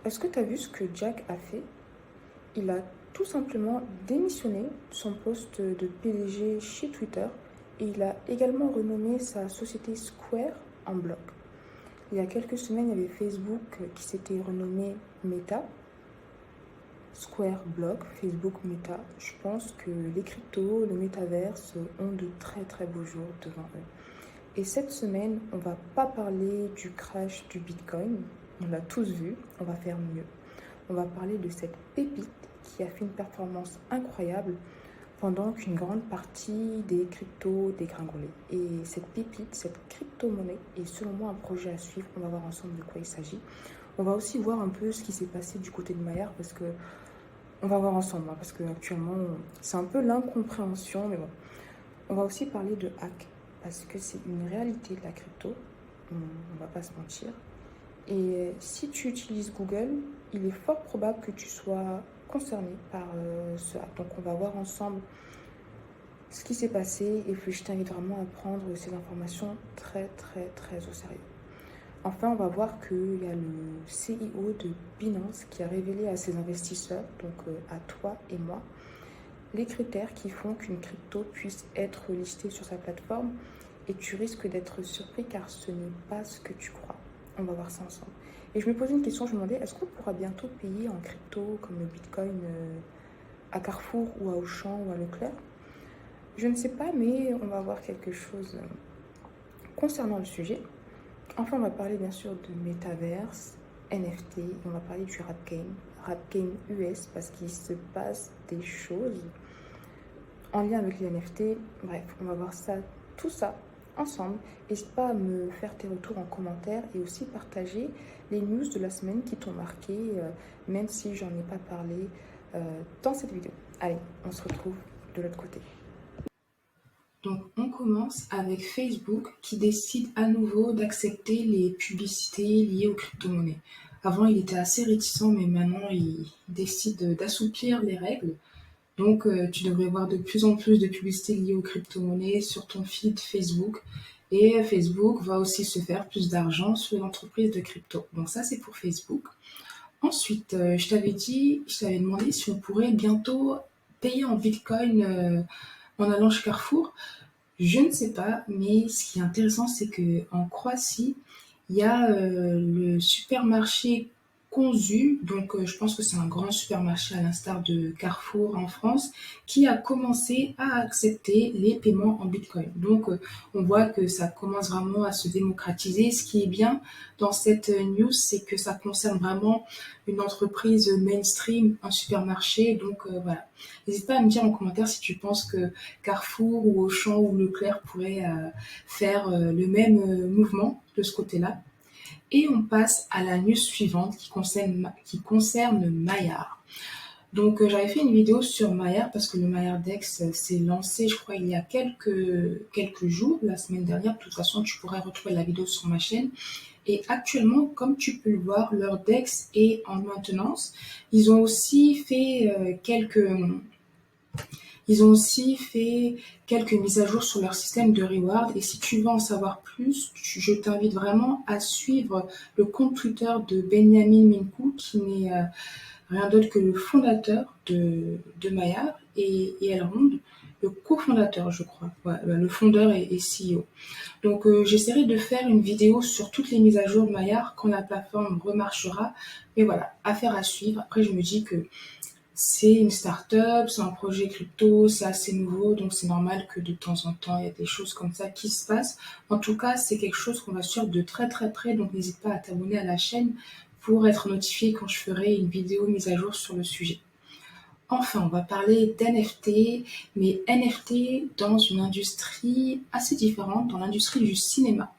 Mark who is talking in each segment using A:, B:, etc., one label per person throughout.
A: Est-ce que tu as vu ce que Jack a fait? Il a tout simplement démissionné de son poste de PDG chez Twitter et il a également renommé sa société Square en bloc. Il y a quelques semaines, il y avait Facebook qui s'était renommé Meta, Square Block, Facebook Meta. Je pense que les cryptos, le métaverse ont de très très beaux jours devant eux. Et cette semaine, on va pas parler du crash du Bitcoin, on l'a tous vu, on va faire mieux. On va parler de cette pépite qui a fait une performance incroyable pendant qu'une grande partie des cryptos dégringolaient. Et cette pépite, cette crypto-monnaie est selon moi un projet à suivre. On va voir ensemble de quoi il s'agit. On va aussi voir un peu ce qui s'est passé du côté de Maillard parce que on va voir ensemble, hein, parce qu'actuellement c'est un peu l'incompréhension, mais bon. On va aussi parler de hack parce que c'est une réalité de la crypto. On va pas se mentir. Et si tu utilises Google, il est fort probable que tu sois concerné par ce hack. Donc on va voir ensemble ce qui s'est passé et puis je t'invite vraiment à prendre ces informations très très très au sérieux. Enfin, on va voir qu'il y a le CEO de Binance qui a révélé à ses investisseurs, donc à toi et moi, les critères qui font qu'une crypto puisse être listée sur sa plateforme et tu risques d'être surpris car ce n'est pas ce que tu crois. On va voir ça ensemble. Et je me posais une question, je me demandais, est-ce qu'on pourra bientôt payer en crypto comme le Bitcoin à Carrefour ou à Auchan ou à Leclerc? Je ne sais pas, mais on va voir quelque chose concernant le sujet. Enfin, on va parler bien sûr de Metaverse, NFT, et on va parler du rap game US, parce qu'il se passe des choses en lien avec les NFT. Bref, on va voir ça, tout ça ensemble. N'hésite pas à me faire tes retours en commentaire et aussi partager les news de la semaine qui t'ont marqué, même si j'en ai pas parlé dans cette vidéo. Allez, on se retrouve de l'autre côté. Donc, on commence avec Facebook qui décide à nouveau d'accepter les publicités liées aux crypto-monnaies. Avant, il était assez réticent, mais maintenant, il décide d'assouplir les règles. Donc, tu devrais voir de plus en plus de publicités liées aux crypto-monnaies sur ton feed Facebook. Et Facebook va aussi se faire plus d'argent sur les entreprises de crypto. Donc ça, c'est pour Facebook. Ensuite, je t'avais demandé si on pourrait bientôt payer en Bitcoin en allant chez Carrefour. Je ne sais pas, mais ce qui est intéressant, c'est qu'en Croatie, il y a le supermarché Consu, donc je pense que c'est un grand supermarché à l'instar de Carrefour en France, qui a commencé à accepter les paiements en Bitcoin. Donc on voit que ça commence vraiment à se démocratiser. Ce qui est bien dans cette news, c'est que ça concerne vraiment une entreprise mainstream, un supermarché. Donc voilà. N'hésite pas à me dire en commentaire si tu penses que Carrefour ou Auchan ou Leclerc pourraient faire le même mouvement de ce côté-là. Et on passe à la news suivante qui concerne Maillard. Donc j'avais fait une vidéo sur Maillard parce que le Maillardex s'est lancé, je crois, il y a quelques jours, la semaine dernière. De toute façon, tu pourrais retrouver la vidéo sur ma chaîne. Et actuellement, comme tu peux le voir, leur DEX est en maintenance. Ils ont aussi fait quelques mises à jour sur leur système de reward. Et si tu veux en savoir plus, je t'invite vraiment à suivre le compte Twitter de Benjamin Minkou, qui n'est rien d'autre que le fondateur de Maillard et Elrond, le cofondateur, je crois. Ouais, le fondeur et CEO. Donc, j'essaierai de faire une vidéo sur toutes les mises à jour de Maillard quand la plateforme remarchera. Mais voilà, affaire à suivre. Après, je me dis que c'est une start-up, c'est un projet crypto, c'est assez nouveau, donc c'est normal que de temps en temps, il y a des choses comme ça qui se passent. En tout cas, c'est quelque chose qu'on va suivre de très très près, donc n'hésite pas à t'abonner à la chaîne pour être notifié quand je ferai une vidéo mise à jour sur le sujet. Enfin, on va parler d'NFT, mais NFT dans une industrie assez différente, dans l'industrie du cinéma.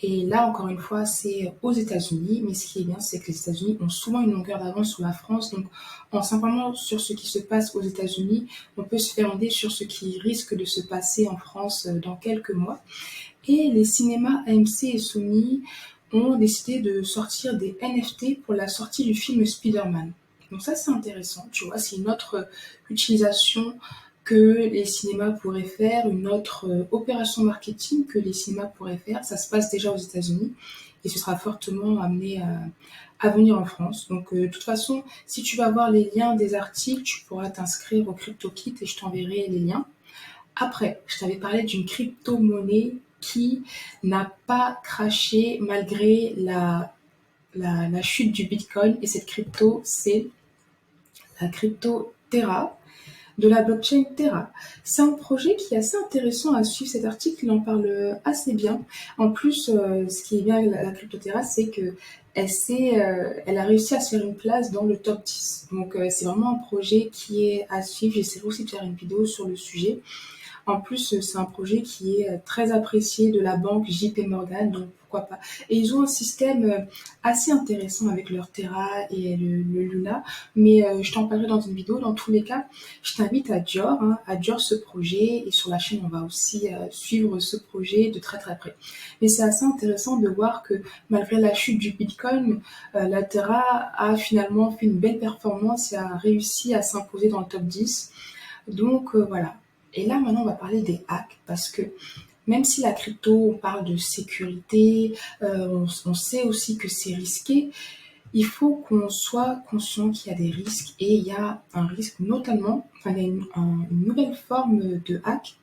A: Et là, encore une fois, c'est aux États-Unis. Mais ce qui est bien, c'est que les États-Unis ont souvent une longueur d'avance sur la France. Donc, en simplement sur ce qui se passe aux États-Unis, on peut se faire une idée sur ce qui risque de se passer en France dans quelques mois. Et les cinémas AMC et Sony ont décidé de sortir des NFT pour la sortie du film Spider-Man. Donc ça, c'est intéressant. Tu vois, c'est une autre utilisation que les cinémas pourraient faire, une autre opération marketing que les cinémas pourraient faire. Ça se passe déjà aux États-Unis. et ce sera fortement amené à venir en France. Donc, de toute façon, si tu vas voir les liens des articles, tu pourras t'inscrire au CryptoKit et je t'enverrai les liens. Après, je t'avais parlé d'une crypto-monnaie qui n'a pas craché malgré la chute du Bitcoin. Et cette crypto, c'est la crypto Terra, de la blockchain Terra. C'est un projet qui est assez intéressant à suivre. Cet article, il en parle assez bien. En plus, ce qui est bien avec la crypto Terra, c'est que elle a réussi à se faire une place dans le top 10. Donc, c'est vraiment un projet qui est à suivre. J'essaierai aussi de faire une vidéo sur le sujet. En plus, c'est un projet qui est très apprécié de la banque JP Morgan, donc pourquoi pas. Et ils ont un système assez intéressant avec leur Terra et le Luna, mais je t'en parlerai dans une vidéo. Dans tous les cas, je t'invite à Dior ce projet, et sur la chaîne, on va aussi suivre ce projet de très très près. Mais c'est assez intéressant de voir que malgré la chute du Bitcoin, la Terra a finalement fait une belle performance et a réussi à s'imposer dans le top 10. Donc voilà. Et là, maintenant, on va parler des hacks parce que même si la crypto, on parle de sécurité, on sait aussi que c'est risqué, il faut qu'on soit conscient qu'il y a des risques et il y a un risque notamment, enfin, il y a une nouvelle forme de hack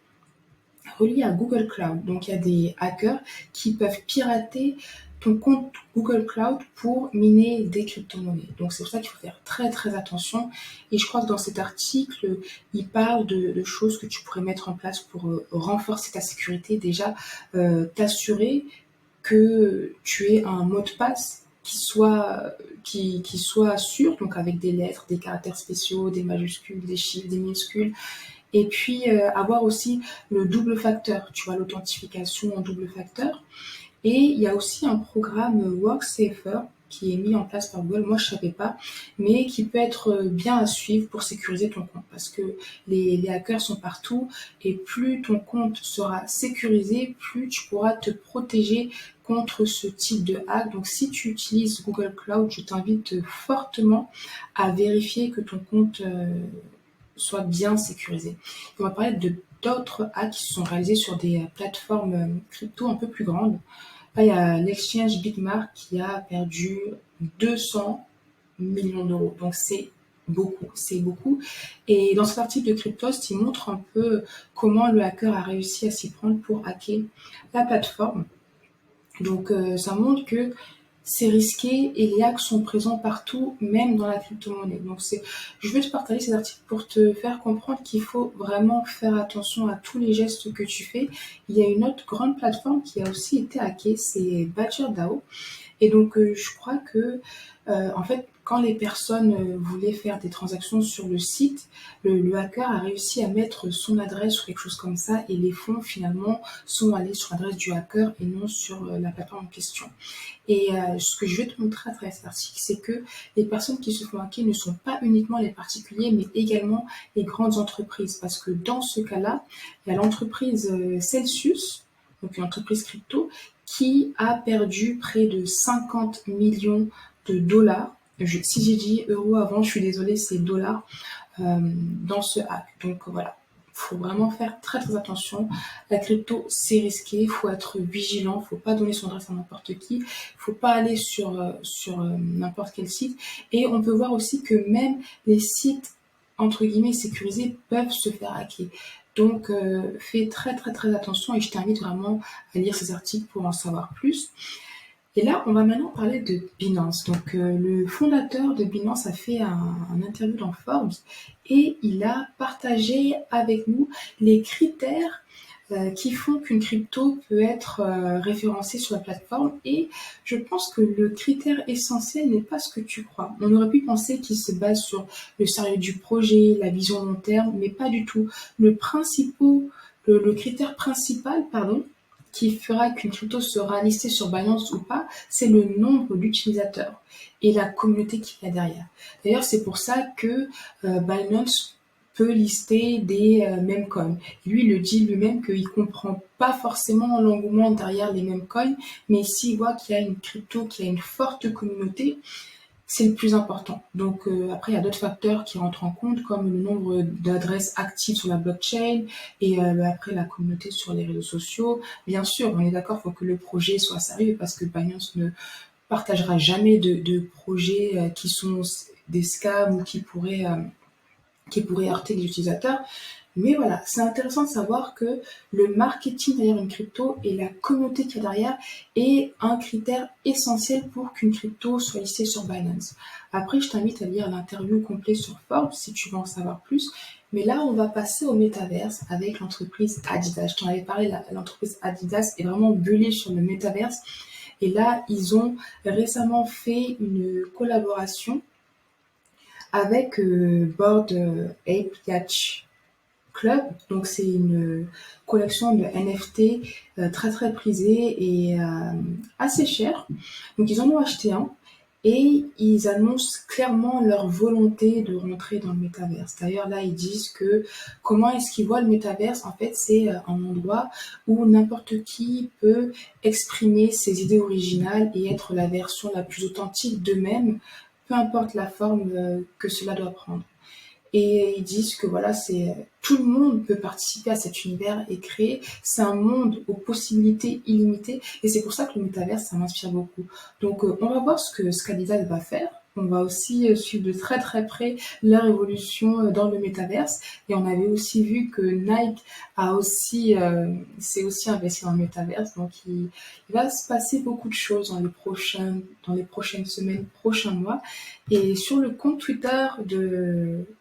A: reliée à Google Cloud. Donc, il y a des hackers qui peuvent pirater ton compte Google Cloud pour miner des crypto-monnaies. Donc, c'est pour ça qu'il faut faire très, très attention. Et je crois que dans cet article, il parle de choses que tu pourrais mettre en place pour renforcer ta sécurité. Déjà, t'assurer que tu aies un mot de passe qui soit sûr, donc avec des lettres, des caractères spéciaux, des majuscules, des chiffres, des minuscules. Et puis, avoir aussi le double facteur, tu vois, l'authentification en double facteur. Et il y a aussi un programme WorkSafer qui est mis en place par Google, moi je ne savais pas, mais qui peut être bien à suivre pour sécuriser ton compte parce que les hackers sont partout et plus ton compte sera sécurisé, plus tu pourras te protéger contre ce type de hack. Donc si tu utilises Google Cloud, je t'invite fortement à vérifier que ton compte soit bien sécurisé. On va parler de d'autres hacks qui sont réalisés sur des plateformes crypto un peu plus grandes. Là, il y a l'exchange Bitmark qui a perdu 200 millions d'euros. Donc, c'est beaucoup, c'est beaucoup. Et dans cet article de Cryptost, il montre un peu comment le hacker a réussi à s'y prendre pour hacker la plateforme. Donc, ça montre que c'est risqué et les hacks sont présents partout, même dans la crypto-monnaie. Donc, je vais te partager ces articles pour te faire comprendre qu'il faut vraiment faire attention à tous les gestes que tu fais. Il y a une autre grande plateforme qui a aussi été hackée, c'est BadgerDAO. Et donc, je crois que, en fait, quand les personnes voulaient faire des transactions sur le site, le hacker a réussi à mettre son adresse ou quelque chose comme ça, et les fonds, finalement, sont allés sur l'adresse du hacker et non sur la plateforme en question. Et ce que je vais te montrer à travers cet article, c'est que les personnes qui se font hacker ne sont pas uniquement les particuliers, mais également les grandes entreprises. Parce que dans ce cas-là, il y a l'entreprise Celsius, donc une entreprise crypto, qui a perdu près de 50 millions de dollars. Si j'ai dit euros avant, je suis désolée, c'est dollars dans ce hack. Donc voilà, il faut vraiment faire très très attention. La crypto, c'est risqué, il faut être vigilant, il ne faut pas donner son adresse à n'importe qui, il ne faut pas aller sur n'importe quel site. Et on peut voir aussi que même les sites entre guillemets sécurisés peuvent se faire hacker. Donc, fais très très très attention et je t'invite vraiment à lire ces articles pour en savoir plus. Et là, on va maintenant parler de Binance. Donc, le fondateur de Binance a fait un interview dans Forbes et il a partagé avec nous les critères qui font qu'une crypto peut être référencée sur la plateforme. Et je pense que le critère essentiel n'est pas ce que tu crois. On aurait pu penser qu'il se base sur le sérieux du projet, la vision long terme, mais pas du tout. Le critère principal, qui fera qu'une crypto sera listée sur Binance ou pas, c'est le nombre d'utilisateurs et la communauté qu'il y a derrière. D'ailleurs, c'est pour ça que Binance peut lister des meme coins. Lui, il le dit lui-même qu'il ne comprend pas forcément l'engouement derrière les meme coins, mais s'il voit qu'il y a une crypto qui a une forte communauté, c'est le plus important. Donc après, il y a d'autres facteurs qui rentrent en compte, comme le nombre d'adresses actives sur la blockchain et après la communauté sur les réseaux sociaux. Bien sûr, on est d'accord, il faut que le projet soit sérieux parce que Binance ne partagera jamais de projets qui sont des scams ou qui pourraient heurter les utilisateurs. Mais voilà, c'est intéressant de savoir que le marketing derrière une crypto et la communauté qu'il y a derrière est un critère essentiel pour qu'une crypto soit listée sur Binance. Après, je t'invite à lire l'interview complète sur Forbes si tu veux en savoir plus. Mais là, on va passer au métaverse avec l'entreprise Adidas. Je t'en avais parlé, l'entreprise Adidas est vraiment bullish sur le métaverse. Et là, ils ont récemment fait une collaboration avec Bored Ape Yacht Club. Donc c'est une collection de NFT très très prisée et assez chère. Donc ils en ont acheté un et ils annoncent clairement leur volonté de rentrer dans le métaverse. D'ailleurs là ils disent que comment est-ce qu'ils voient le métaverse. En fait c'est un endroit où n'importe qui peut exprimer ses idées originales et être la version la plus authentique d'eux-mêmes, peu importe la forme que cela doit prendre. Et ils disent que voilà, c'est tout le monde peut participer à cet univers et créer. C'est un monde aux possibilités illimitées. Et c'est pour ça que le métaverse, ça m'inspire beaucoup. Donc, on va voir ce qu'Adidas va faire. On va aussi suivre de très très près leur évolution dans le métaverse. Et on avait aussi vu que Nike s'est aussi investi dans le métaverse. Donc, il va se passer beaucoup de choses dans les prochaines semaines, prochains mois. Et sur le compte Twitter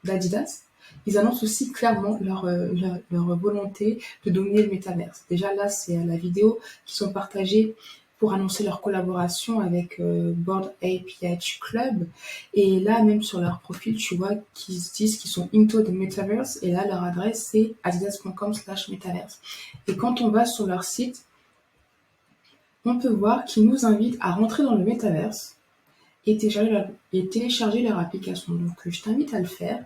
A: d'Adidas, ils annoncent aussi clairement leur volonté de dominer le métaverse. Déjà là, c'est la vidéo qui sont partagées pour annoncer leur collaboration avec Bored Ape Yacht Club. Et là, même sur leur profil, tu vois qu'ils disent qu'ils sont into the metaverse. Et là, leur adresse, c'est adidas.com/metaverse. Et quand on va sur leur site, on peut voir qu'ils nous invitent à rentrer dans le métaverse et télécharger leur application. Donc, je t'invite à le faire.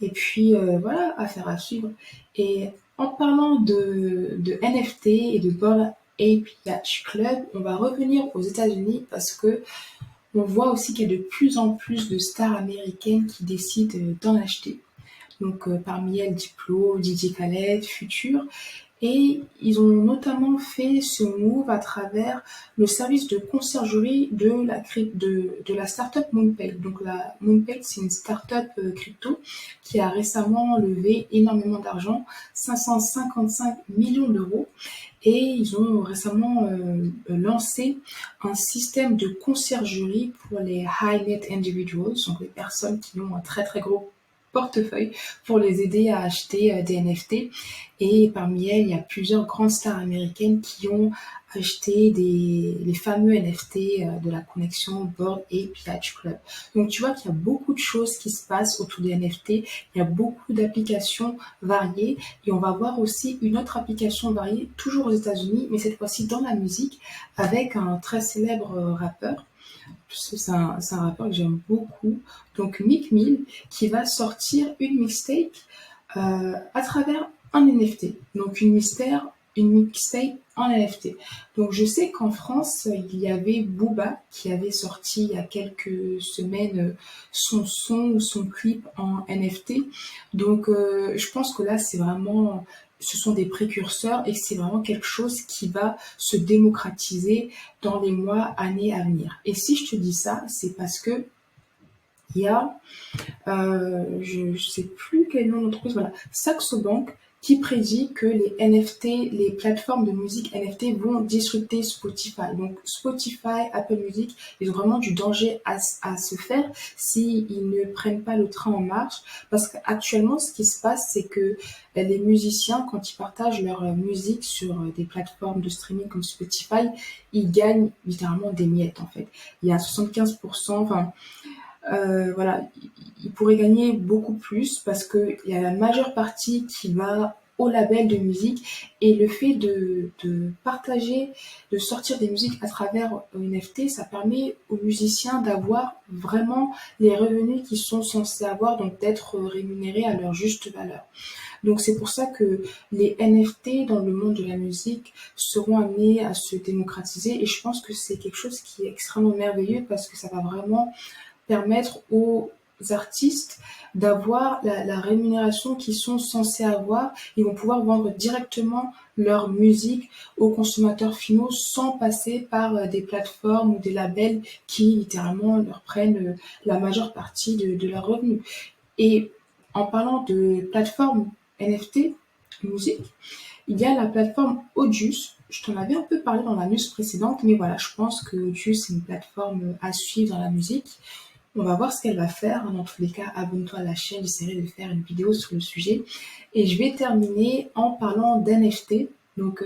A: Et puis, voilà, affaire à suivre. Et en parlant de NFT et de Bored Ape Yacht Club, on va revenir aux États-Unis parce que on voit aussi qu'il y a de plus en plus de stars américaines qui décident d'en acheter. Donc, parmi elles, Diplo, DJ Khaled, Future. Et ils ont notamment fait ce move à travers le service de conciergerie de la startup Moonpay. Donc la Moonpay, c'est une startup crypto qui a récemment levé énormément d'argent, 555 millions d'euros. Et ils ont récemment lancé un système de conciergerie pour les high net individuals, donc les personnes qui ont un très très gros portefeuille pour les aider à acheter des NFT. Et parmi elles, il y a plusieurs grandes stars américaines qui ont acheté les fameux NFT de la connexion Bored Ape Yacht Club. Donc tu vois qu'il y a beaucoup de choses qui se passent autour des NFT, il y a beaucoup d'applications variées et on va voir aussi une autre application variée, toujours aux États-Unis, mais cette fois-ci dans la musique, avec un très célèbre rappeur. C'est un rappeur que j'aime beaucoup. Donc Meek Mill qui va sortir une mixtape à travers un NFT. Donc une mixtape en NFT. Donc je sais qu'en France, il y avait Booba qui avait sorti il y a quelques semaines son son ou son clip en NFT. Donc je pense que là, ce sont des précurseurs et c'est vraiment quelque chose qui va se démocratiser dans les mois, années à venir. Et si je te dis ça, c'est parce que il y a je ne sais plus quel nom d'entreprise, voilà, Saxo Bank, qui prédit que les NFT, les plateformes de musique NFT vont disrupter Spotify. Donc Spotify, Apple Music, ils ont vraiment du danger à se faire s'ils ne prennent pas le train en marche. Parce qu'actuellement, ce qui se passe, c'est que les musiciens, quand ils partagent leur musique sur des plateformes de streaming comme Spotify, ils gagnent littéralement des miettes en fait. Il y a 75%, enfin voilà, il pourrait gagner beaucoup plus parce qu'il y a la majeure partie qui va au label de musique et le fait de partager, de sortir des musiques à travers NFT, ça permet aux musiciens d'avoir vraiment les revenus qu'ils sont censés avoir, donc d'être rémunérés à leur juste valeur. Donc c'est pour ça que les NFT dans le monde de la musique seront amenés à se démocratiser et je pense que c'est quelque chose qui est extrêmement merveilleux parce que ça va vraiment permettre aux artistes d'avoir la rémunération qu'ils sont censés avoir. Ils vont pouvoir vendre directement leur musique aux consommateurs finaux sans passer par des plateformes ou des labels qui littéralement leur prennent la majeure partie de leurs revenus. Et en parlant de plateforme NFT musique, il y a la plateforme Audius. Je t'en avais un peu parlé dans la news précédente, mais voilà, je pense que Audius est une plateforme à suivre dans la musique. On va voir ce qu'elle va faire. Dans tous les cas, abonne-toi à la chaîne, j'essaierai de faire une vidéo sur le sujet. Et je vais terminer en parlant d'NFT. Donc,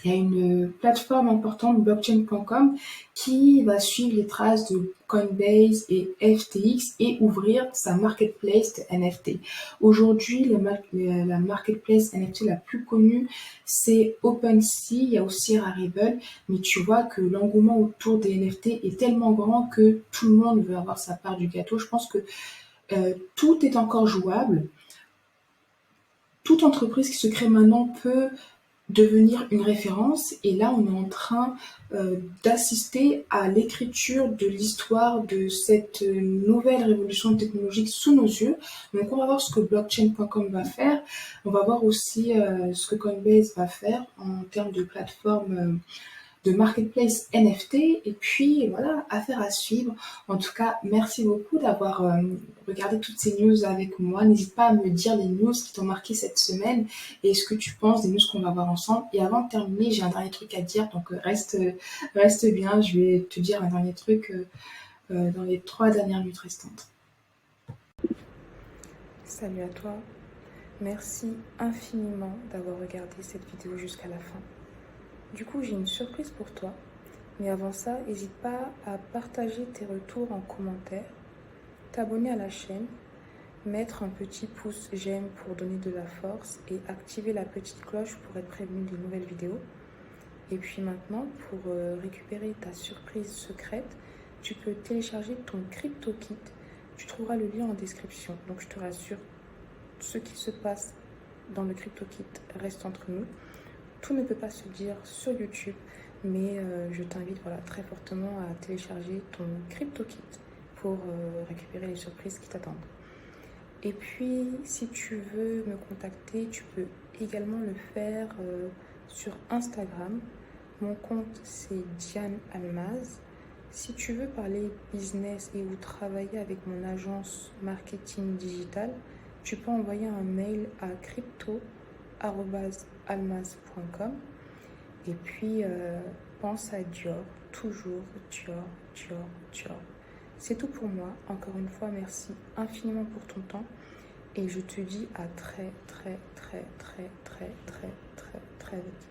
A: il y a une plateforme importante, blockchain.com, qui va suivre les traces de Coinbase et FTX et ouvrir sa marketplace de NFT. Aujourd'hui, la marketplace NFT la plus connue, c'est OpenSea, il y a aussi Rarible, mais tu vois que l'engouement autour des NFT est tellement grand que tout le monde veut avoir sa part du gâteau. Je pense que tout est encore jouable. Toute entreprise qui se crée maintenant peut devenir une référence. Et là, on est en train d'assister à l'écriture de l'histoire de cette nouvelle révolution technologique sous nos yeux. Donc, on va voir ce que blockchain.com va faire. On va voir aussi ce que Coinbase va faire en termes de plateforme de marketplace NFT. Et puis voilà, affaire à suivre. En tout cas, merci beaucoup d'avoir regardé toutes ces news avec moi. N'hésite pas à me dire les news qui t'ont marqué cette semaine et ce que tu penses des news qu'on va voir ensemble. Et avant de terminer, j'ai un dernier truc à te dire, donc reste bien. Je vais te dire un dernier truc dans les 3 dernières minutes restantes. Salut à toi. Merci infiniment d'avoir regardé cette vidéo jusqu'à la fin. Du coup, j'ai une surprise pour toi. Mais avant ça, n'hésite pas à partager tes retours en commentaire, t'abonner à la chaîne, mettre un petit pouce j'aime pour donner de la force et activer la petite cloche pour être prévenu des nouvelles vidéos. Et puis maintenant, pour récupérer ta surprise secrète, tu peux télécharger ton CryptoKit. Tu trouveras le lien en description. Donc je te rassure, ce qui se passe dans le CryptoKit reste entre nous. Tout ne peut pas se dire sur YouTube, mais je t'invite très fortement à télécharger ton CryptoKit pour récupérer les surprises qui t'attendent. Et puis, si tu veux me contacter, tu peux également le faire sur Instagram. Mon compte, c'est Diane Almaz. Si tu veux parler business et ou travailler avec mon agence marketing digital, tu peux envoyer un mail à crypto@almaz.com. Et puis, pense à Dior, toujours Dior, Dior, Dior. C'est tout pour moi. Encore une fois, merci infiniment pour ton temps. Et je te dis à très, très, très, très, très, très, très, très vite.